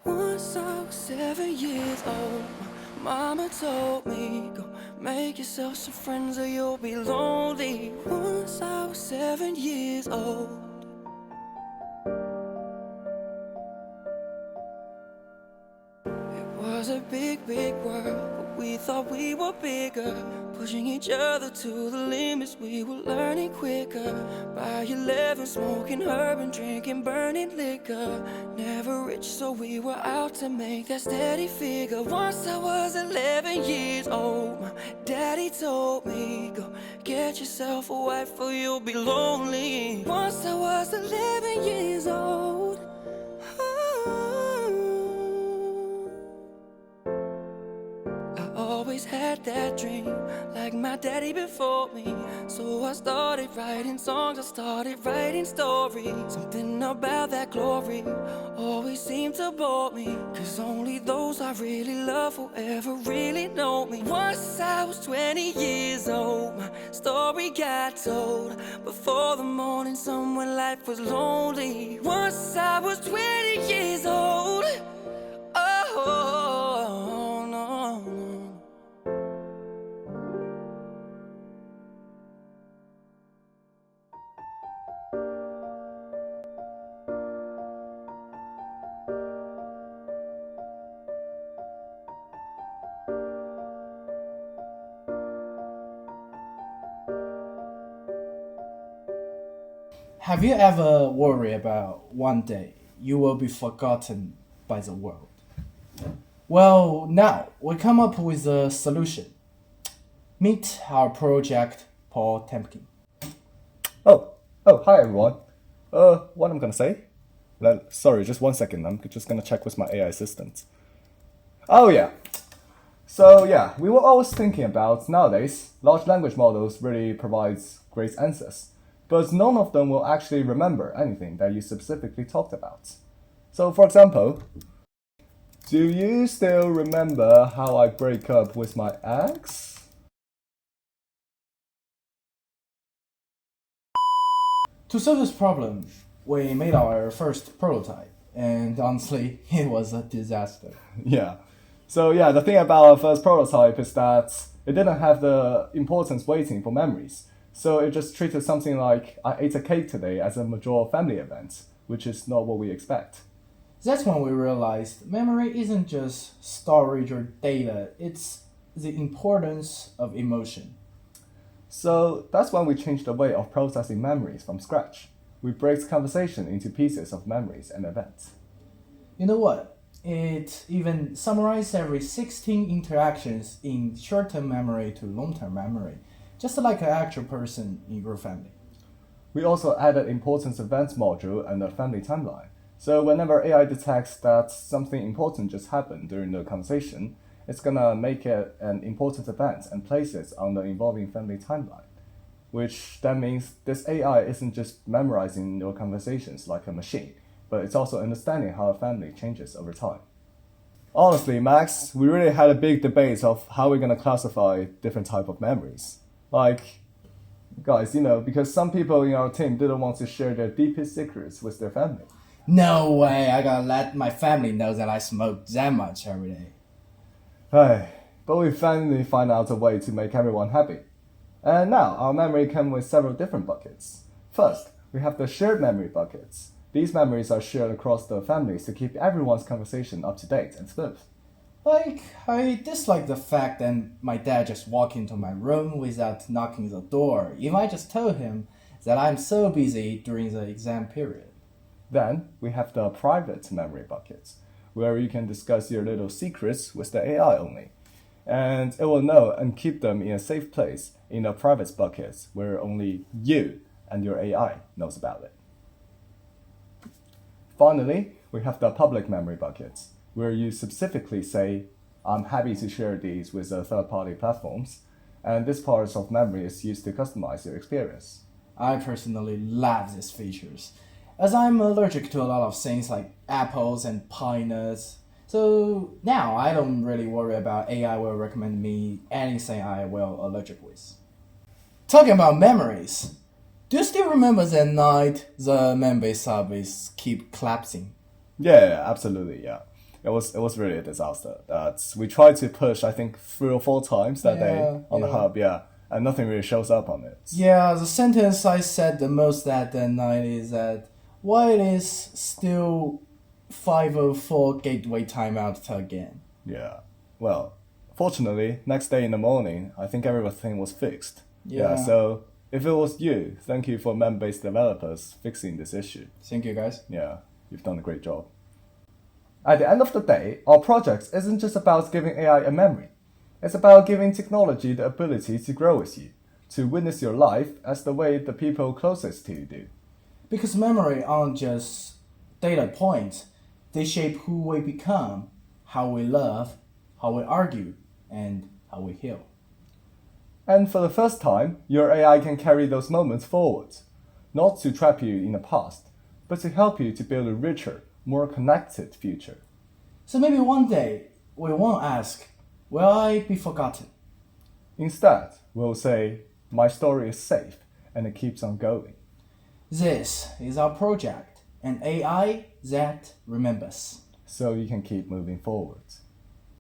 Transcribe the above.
Once I was 7 years old, my mama told me, go make yourself some friends or you'll be lonely. Once I was 7 years old. It was a big, big world, but we thought we were bigger. Pushing each other to the limits, we were learning quicker. By 11, smoking herb and drinking burning liquor. Never rich, so we were out to make that steady figure. Once I was 11 years old, my daddy told me, go get yourself a wife or you'll be lonely. Once I was 11 years old. I always had that dream, like my daddy before me. So I started writing songs, I started writing stories. Something about that glory always seemed to bore me, 'cause only those I really love will ever really know me. Once I was 20 years old, my story got told. Before the morning sun when life was lonely. Once I was 20 years old. Oh, no, no. Have you ever worried about one day you will be forgotten by the world? Well, now we come up with a solution. Meet our project Potemkin. Hi everyone. What I'm gonna say? Sorry, just 1 second. I'm just gonna check with my AI assistant. Oh yeah. So yeah, we were always thinking about nowadays, large language models really provides great answers, but none of them will actually remember anything that you specifically talked about. So for example, do you still remember how I break up with my ex? To solve this problem, we made our first prototype, and honestly, it was a disaster. Yeah. So yeah, the thing about our first prototype is that it didn't have the importance waiting for memories. So it just treated something like I ate a cake today as a mature family event, which is not what we expect. That's when we realized memory isn't just storage or data, it's the importance of emotion. So that's when we changed the way of processing memories from scratch. We break conversation into pieces of memories and events. You know what? It even summarized every 16 interactions in short-term memory to long-term memory, just like an actual person in your family. We also added importance events module and a family timeline. So whenever AI detects that something important just happened during the conversation, it's gonna make it an important event and place it on the involving family timeline. Which then means this AI isn't just memorizing your conversations like a machine, but it's also understanding how a family changes over time. Honestly, Max, we really had a big debate of how we're gonna classify different type of memories. Like, guys, because some people in our team didn't want to share their deepest secrets with their family. No way, I gotta let my family know that I smoke that much every day. Hey, but we finally find out a way to make everyone happy. And now our memory comes with several different buckets. First, we have the shared memory buckets. These memories are shared across the families to keep everyone's conversation up to date and smooth. Like, I dislike the fact that my dad just walked into my room without knocking the door, if I just told him that I'm so busy during the exam period. Then we have the private memory buckets, where you can discuss your little secrets with the AI only. And it will know and keep them in a safe place in the private buckets where only you and your AI knows about it. Finally, we have the public memory buckets, where you specifically say, I'm happy to share these with the third-party platforms, and this part of memory is used to customize your experience. I personally love these features, as I'm allergic to a lot of things like apples and pine nuts. So now I don't really worry about AI will recommend me anything I will allergic with. Talking about memories, do Do you still remember that night the member service keep collapsing? Yeah, absolutely. Yeah, it was really a disaster. We tried to push, I think, 3 or 4 times that day on the Yeah. hub. Yeah, and nothing really shows up on it. Yeah, the sentence I said the most that night is that why it is still 5:04 gateway timeout again. Yeah. Well, fortunately, next day in the morning, I think everything was fixed. Yeah. So if it was you, thank you for member-based developers fixing this issue. Thank you, guys. Yeah, you've done a great job. At the end of the day, our project isn't just about giving AI a memory. It's about giving technology the ability to grow with you, to witness your life as the way the people closest to you do. Because memory aren't just data points, they shape who we become, how we love, how we argue, and how we heal. And for the first time, your AI can carry those moments forward, not to trap you in the past, but to help you to build a richer, more connected future. So maybe one day we won't ask, will I be forgotten? Instead, we'll say, my story is safe and it keeps on going. This is our project, an AI that remembers. So you can keep moving forward.